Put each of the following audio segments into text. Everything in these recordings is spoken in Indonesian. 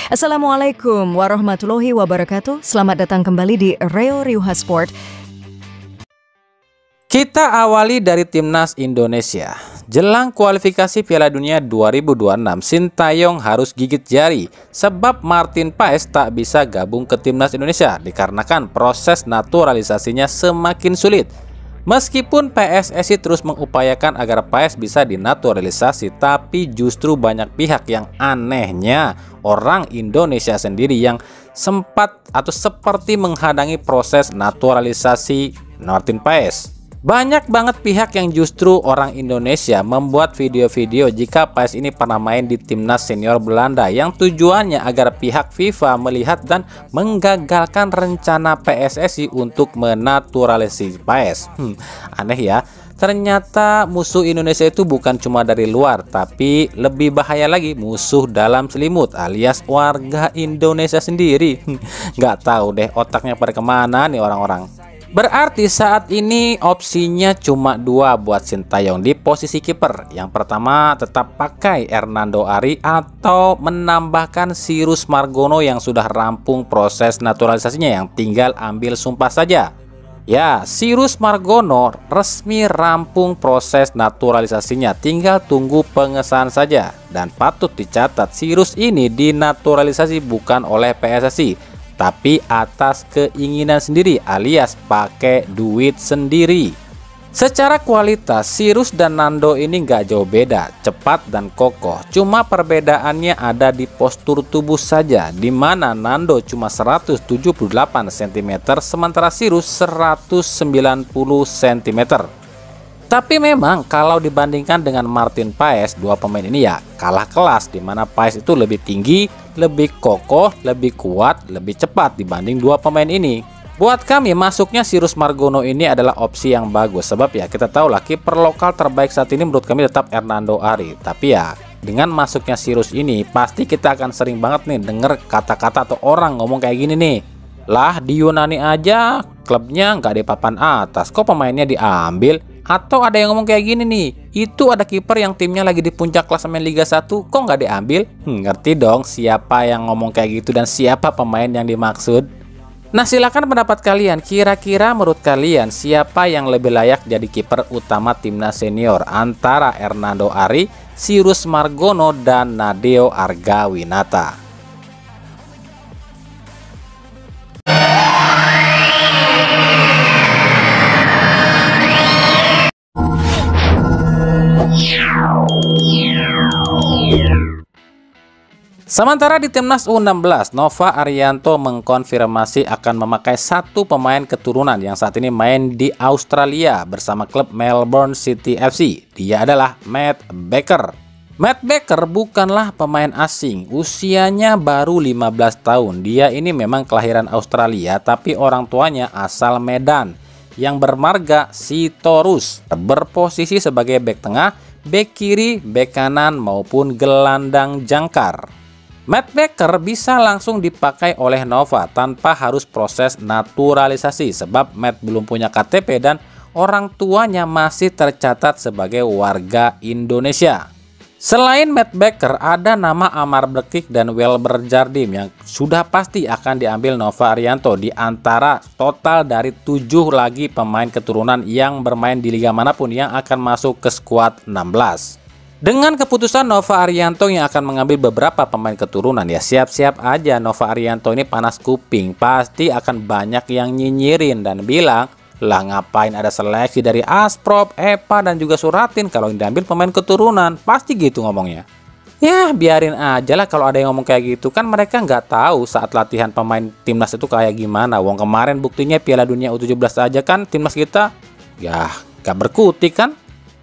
Assalamualaikum warahmatullahi wabarakatuh. Selamat datang kembali di Reo Riuha Sport. Kita awali dari timnas Indonesia. Jelang kualifikasi Piala Dunia 2026, Sintayong harus gigit jari sebab Martin Paes tak bisa gabung ke timnas Indonesia dikarenakan proses naturalisasinya semakin sulit. Meskipun PSSI terus mengupayakan agar Paes bisa dinaturalisasi, tapi justru banyak pihak yang anehnya orang Indonesia sendiri yang sempat atau seperti menghadangi proses naturalisasi Martin Paes. Banyak banget pihak yang justru orang Indonesia membuat video-video jika Paes ini pernah main di timnas senior Belanda yang tujuannya agar pihak FIFA melihat dan menggagalkan rencana PSSI untuk menaturalisasi Paes. Aneh ya. Ternyata musuh Indonesia itu bukan cuma dari luar, tapi lebih bahaya lagi musuh dalam selimut alias warga Indonesia sendiri. Nggak tahu deh otaknya pada kemana nih orang-orang. Berarti saat ini opsinya cuma dua buat Sintayong di posisi kiper. Yang pertama tetap pakai Hernando Ari atau menambahkan Cyrus Margono yang sudah rampung proses naturalisasinya, yang tinggal ambil sumpah saja. Ya, Cyrus Margono resmi rampung proses naturalisasinya, tinggal tunggu pengesahan saja. Dan patut dicatat, Cyrus ini dinaturalisasi bukan oleh PSSI, tapi atas keinginan sendiri alias pakai duit sendiri. Secara kualitas Cyrus dan Nando ini nggak jauh beda, cepat dan kokoh. Cuma perbedaannya ada di postur tubuh saja, di mana Nando cuma 178 cm sementara Cyrus 190 cm. Tapi memang kalau dibandingkan dengan Martin Paes, dua pemain ini ya kalah kelas, di mana Paes itu lebih tinggi, lebih kokoh, lebih kuat, lebih cepat dibanding dua pemain ini. Buat kami masuknya Cyrus Margono ini adalah opsi yang bagus, sebab ya kita tahu lah kiper lokal terbaik saat ini menurut kami tetap Hernando Ari. Tapi ya dengan masuknya Cyrus ini pasti kita akan sering banget nih denger kata-kata atau orang ngomong kayak gini nih. Lah di Yunani aja klubnya nggak di papan atas, kok pemainnya diambil? Atau ada yang ngomong kayak gini nih, itu ada kiper yang timnya lagi di puncak klasemen Liga 1 kok nggak diambil? Ngerti dong siapa yang ngomong kayak gitu dan siapa pemain yang dimaksud? Nah silakan pendapat kalian, kira-kira menurut kalian siapa yang lebih layak jadi kiper utama timnas senior antara Hernando Ari, Cyrus Margono, dan Nadeo Argawinata? Sementara di timnas U16, Nova Arianto mengkonfirmasi akan memakai satu pemain keturunan yang saat ini main di Australia bersama klub Melbourne City FC. Dia adalah Matt Baker. Matt Baker bukanlah pemain asing, usianya baru 15 tahun. Dia ini memang kelahiran Australia tapi orang tuanya asal Medan yang bermarga Sitorus, berposisi sebagai bek tengah, bek kiri, bek kanan maupun gelandang jangkar. Matt Baker bisa langsung dipakai oleh Nova tanpa harus proses naturalisasi sebab Matt belum punya KTP dan orang tuanya masih tercatat sebagai warga Indonesia. Selain Matt Baker, ada nama Amar Bekik dan Welber Jardim yang sudah pasti akan diambil Nova Arianto di antara total dari 7 lagi pemain keturunan yang bermain di liga manapun yang akan masuk ke skuad 16. Dengan keputusan Nova Arianto yang akan mengambil beberapa pemain keturunan, ya siap-siap aja Nova Arianto ini panas kuping. Pasti akan banyak yang nyinyirin dan bilang, lah ngapain ada seleksi dari Asprop, Epa, dan juga Suratin kalau yang diambil pemain keturunan. Pasti gitu ngomongnya. Ya biarin aja lah kalau ada yang ngomong kayak gitu, kan mereka nggak tahu saat latihan pemain timnas itu kayak gimana. Wong kemarin buktinya Piala Dunia U17 aja kan timnas kita ya gak berkutik kan.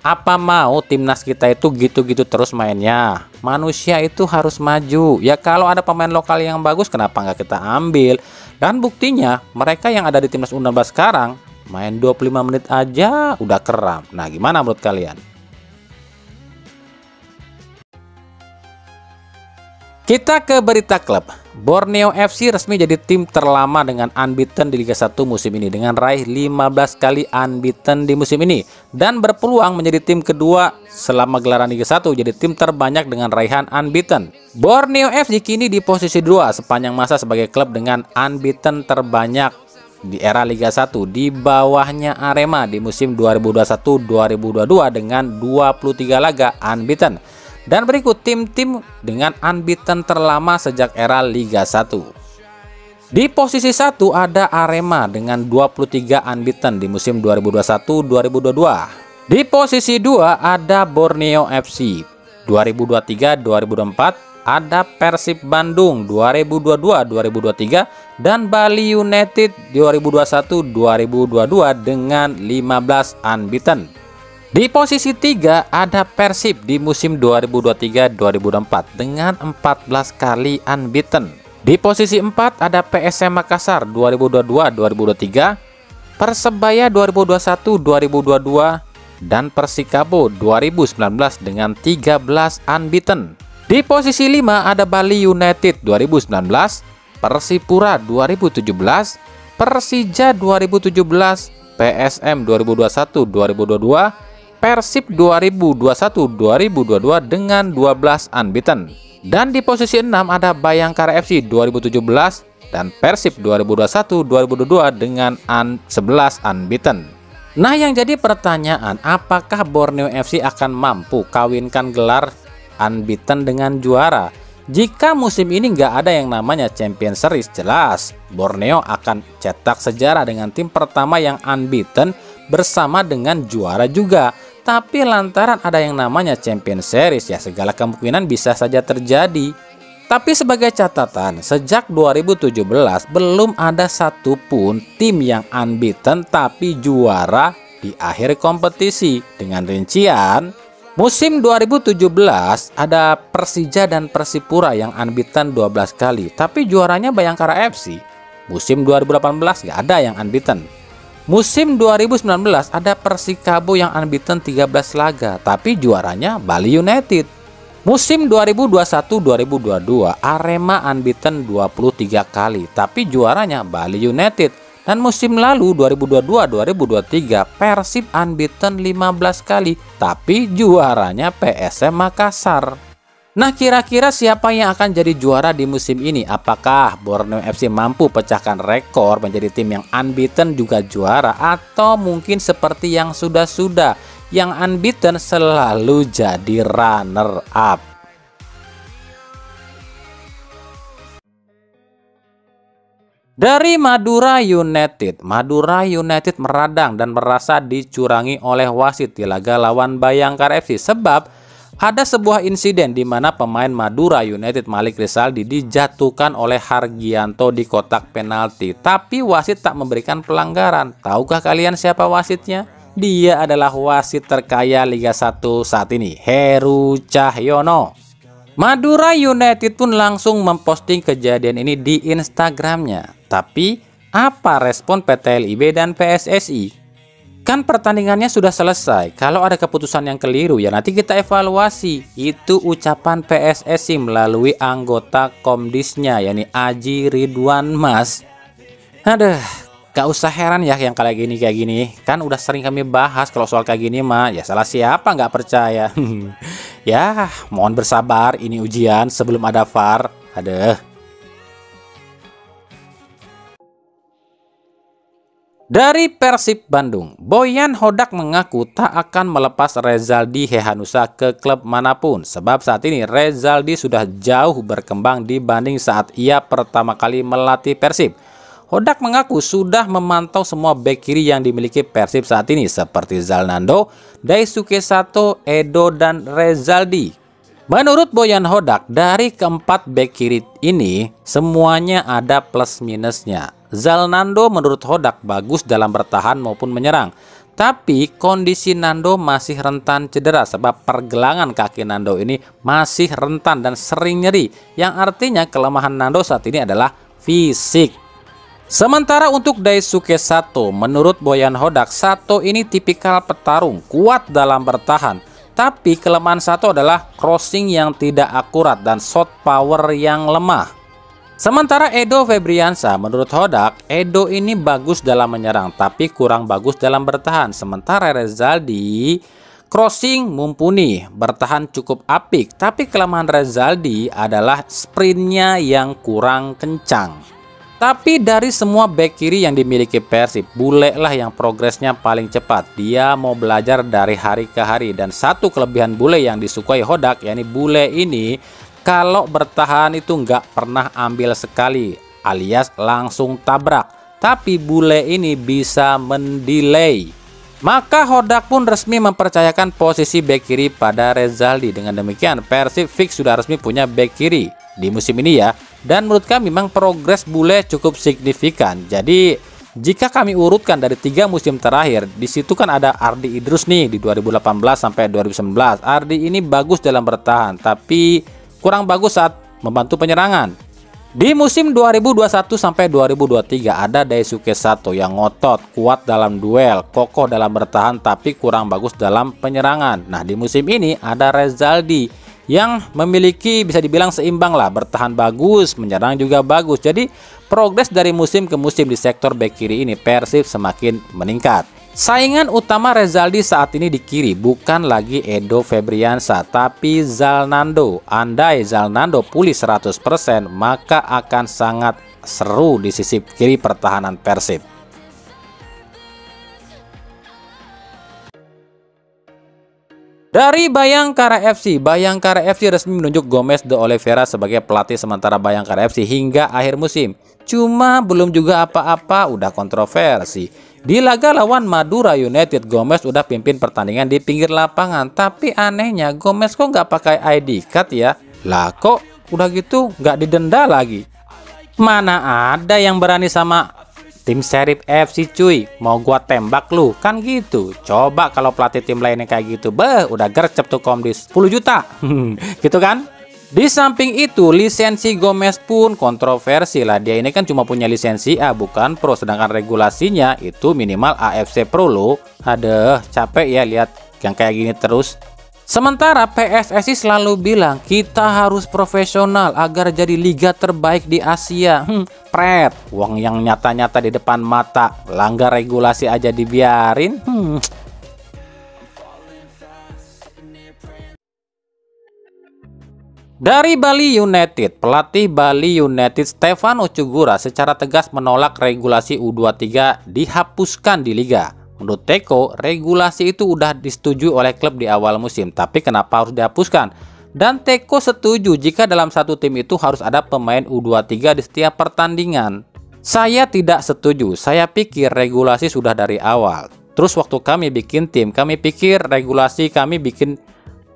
Apa mau timnas kita itu gitu-gitu terus mainnya? Manusia itu harus maju. Ya kalau ada pemain lokal yang bagus kenapa nggak kita ambil? Dan buktinya mereka yang ada di timnas U16 sekarang main 25 menit aja udah keram. Nah gimana menurut kalian? Kita ke berita klub. Borneo FC resmi jadi tim terlama dengan unbeaten di Liga 1 musim ini dengan raih 15 kali unbeaten di musim ini dan berpeluang menjadi tim kedua selama gelaran Liga 1, jadi tim terbanyak dengan raihan unbeaten. Borneo FC kini di posisi 2 sepanjang masa sebagai klub dengan unbeaten terbanyak di era Liga 1, di bawahnya Arema di musim 2021-2022 dengan 23 laga unbeaten. Dan berikut tim-tim dengan unbeaten terlama sejak era Liga 1. Di posisi 1 ada Arema dengan 23 unbeaten di musim 2021-2022. Di posisi 2 ada Borneo FC 2023-2024, ada Persib Bandung 2022-2023 dan Bali United 2021-2022 dengan 15 unbeaten. Di posisi 3 ada Persib di musim 2023-2024 dengan 14 kali unbeaten. Di posisi 4 ada PSM Makassar 2022-2023, Persebaya 2021-2022 dan Persikabo 2019 dengan 13 unbeaten. Di posisi 5 ada Bali United 2019, Persipura 2017, Persija 2017, PSM 2021-2022, Persib 2021-2022 dengan 12 unbeaten. Dan di posisi 6 ada Bayangkara FC 2017 dan Persib 2021-2022 dengan 11 unbeaten. Nah, yang jadi pertanyaan, apakah Borneo FC akan mampu kawinkan gelar unbeaten dengan juara? Jika musim ini nggak ada yang namanya Champions Series, jelas Borneo akan cetak sejarah dengan tim pertama yang unbeaten bersama dengan juara juga. Tapi lantaran ada yang namanya Champions Series, ya segala kemungkinan bisa saja terjadi. Tapi sebagai catatan, sejak 2017 belum ada satupun tim yang unbeaten tapi juara di akhir kompetisi. Dengan rincian, musim 2017 ada Persija dan Persipura yang unbeaten 12 kali, tapi juaranya Bayangkara FC. Musim 2018 nggak ada yang unbeaten. Musim 2019 ada Persikabo yang unbeaten 13 laga, tapi juaranya Bali United. Musim 2021-2022 Arema unbeaten 23 kali, tapi juaranya Bali United. Dan musim lalu 2022-2023 Persib unbeaten 15 kali, tapi juaranya PSM Makassar. Nah, kira-kira siapa yang akan jadi juara di musim ini? Apakah Borneo FC mampu pecahkan rekor menjadi tim yang unbeaten juga juara, atau mungkin seperti yang sudah-sudah, yang unbeaten selalu jadi runner up? Dari Madura United meradang dan merasa dicurangi oleh wasit di laga lawan Bayangkara FC sebab ada sebuah insiden di mana pemain Madura United Malik Rizaldi dijatuhkan oleh Hargianto di kotak penalti, tapi wasit tak memberikan pelanggaran. Tahukah kalian siapa wasitnya? Dia adalah wasit terkaya Liga 1 saat ini, Heru Cahyono. Madura United pun langsung memposting kejadian ini di Instagramnya. Tapi apa respon PT LIB dan PSSI? Kan pertandingannya sudah selesai. Kalau ada keputusan yang keliru, ya nanti kita evaluasi. Itu ucapan PSSI melalui anggota Komdisnya, yakni Aji Ridwan Mas. Aduh, gak usah heran ya yang kayak gini. Kan udah sering kami bahas kalau soal kayak gini mah. Ya salah siapa nggak percaya. Ya, mohon bersabar, ini ujian sebelum ada VAR. Aduh. Dari Persib Bandung, Boyan Hodak mengaku tak akan melepas Rezaldi Hehanussa ke klub manapun. Sebab saat ini Rezaldi sudah jauh berkembang dibanding saat ia pertama kali melatih Persib. Hodak mengaku sudah memantau semua bek kiri yang dimiliki Persib saat ini seperti Zalnando, Daisuke Sato, Edo, dan Rezaldi. Menurut Boyan Hodak, dari keempat bek kiri ini semuanya ada plus minusnya. Zalnando menurut Hodak bagus dalam bertahan maupun menyerang, tapi kondisi Nando masih rentan cedera sebab pergelangan kaki Nando ini masih rentan dan sering nyeri, yang artinya kelemahan Nando saat ini adalah fisik. Sementara untuk Daisuke Sato, menurut Boyan Hodak, Sato ini tipikal petarung kuat dalam bertahan, tapi kelemahan Sato adalah crossing yang tidak akurat dan shot power yang lemah. Sementara Edo Febriansyah, menurut Hodak, Edo ini bagus dalam menyerang tapi kurang bagus dalam bertahan. Sementara Rezaldi crossing mumpuni, bertahan cukup apik, tapi kelemahan Rezaldi adalah sprintnya yang kurang kencang. Tapi dari semua back kiri yang dimiliki Persib, Bule lah yang progresnya paling cepat. Dia mau belajar dari hari ke hari, dan satu kelebihan Bule yang disukai Hodak, yakni Bule ini kalau bertahan itu nggak pernah ambil sekali, alias langsung tabrak. Tapi Bule ini bisa mendelay. Maka Hodak pun resmi mempercayakan posisi bek kiri pada Rezaldi. Dengan demikian Persib fix sudah resmi punya bek kiri di musim ini ya. Dan menurut kami memang progres Bule cukup signifikan. Jadi jika kami urutkan dari 3 musim terakhir, di situ kan ada Ardi Idrus nih di 2018 sampai 2019. Ardi ini bagus dalam bertahan, tapi kurang bagus saat membantu penyerangan. Di musim 2021 sampai 2023 ada Daisuke Sato yang ngotot, kuat dalam duel, kokoh dalam bertahan tapi kurang bagus dalam penyerangan. Nah, di musim ini ada Rezaldi yang memiliki bisa dibilang seimbang lah, bertahan bagus, menyerang juga bagus. Jadi progres dari musim ke musim di sektor bek kiri ini Persib semakin meningkat. Saingan utama Rezaldi saat ini di kiri bukan lagi Edo Febriansyah tapi Zalnando. Andai Zalnando pulih 100%, maka akan sangat seru di sisi kiri pertahanan Persib. Dari Bayangkara FC, Bayangkara FC resmi menunjuk Gomes de Oliveira sebagai pelatih sementara Bayangkara FC hingga akhir musim. Cuma belum juga apa-apa udah kontroversi. Di laga lawan Madura United, Gomes udah pimpin pertandingan di pinggir lapangan. Tapi anehnya Gomes kok nggak pakai ID card ya? Lah kok udah gitu nggak didenda lagi? Mana ada yang berani sama tim Sheriff FC cuy, mau gua tembak lu, kan gitu. Coba kalau pelatih tim lainnya kayak gitu, udah gercep tuh Komdis 10 juta. Gitu kan? Di samping itu, lisensi Gomes pun kontroversi lah. Dia ini kan cuma punya lisensi A, bukan Pro, sedangkan regulasinya itu minimal AFC Pro loh. Aduh, capek ya lihat yang kayak gini terus. Sementara PSSI selalu bilang kita harus profesional agar jadi liga terbaik di Asia. Pret, uang yang nyata-nyata di depan mata, langgar regulasi aja dibiarin. Dari Bali United, pelatih Bali United Stefano Cugura secara tegas menolak regulasi U23 dihapuskan di liga. Menurut Teko, regulasi itu udah disetujui oleh klub di awal musim, tapi kenapa harus dihapuskan? Dan Teko setuju jika dalam satu tim itu harus ada pemain U23 di setiap pertandingan. Saya tidak setuju, saya pikir regulasi sudah dari awal. Terus waktu kami bikin tim, kami pikir regulasi kami bikin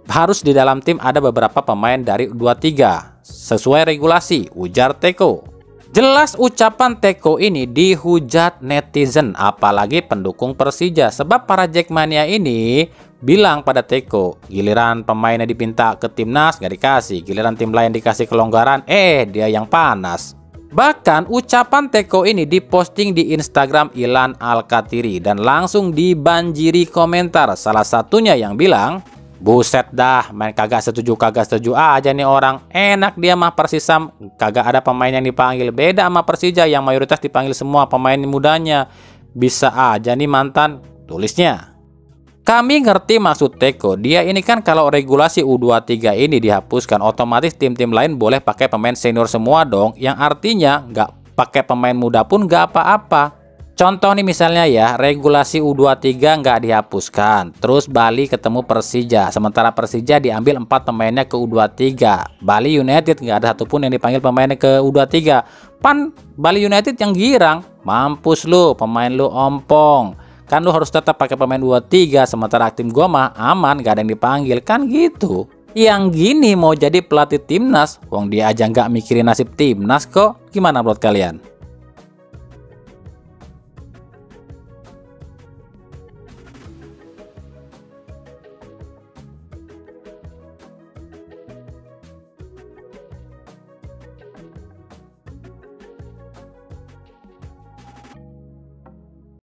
harus di dalam tim ada beberapa pemain dari U23 sesuai regulasi, ujar Teko. Jelas ucapan Teko ini dihujat netizen, apalagi pendukung Persija, sebab para Jackmania ini bilang pada Teko, giliran pemainnya dipinta ke timnas gak dikasih, giliran tim lain dikasih kelonggaran, dia yang panas. Bahkan ucapan Teko ini diposting di Instagram Ilan Alkatiri dan langsung dibanjiri komentar, salah satunya yang bilang, buset dah, main kagak setuju aja nih orang. Enak dia mah Persisam, kagak ada pemain yang dipanggil. Beda sama Persija yang mayoritas dipanggil semua pemain mudanya. Bisa aja nih mantan, tulisnya. Kami ngerti maksud Teko. Dia ini kan kalau regulasi U23 ini dihapuskan, otomatis tim-tim lain boleh pakai pemain senior semua dong. Yang artinya nggak pakai pemain muda pun nggak apa-apa. Contoh nih misalnya ya, regulasi U23 nggak dihapuskan, terus Bali ketemu Persija, sementara Persija diambil 4 pemainnya ke U23, Bali United nggak ada satupun yang dipanggil pemainnya ke U23, pan Bali United yang girang, mampus lu, pemain lu ompong, kan lu harus tetap pakai pemain U23, sementara tim gua mah aman, nggak ada yang dipanggil, kan gitu. Yang gini mau jadi pelatih timnas, wong dia aja nggak mikirin nasib timnas kok, gimana menurut kalian?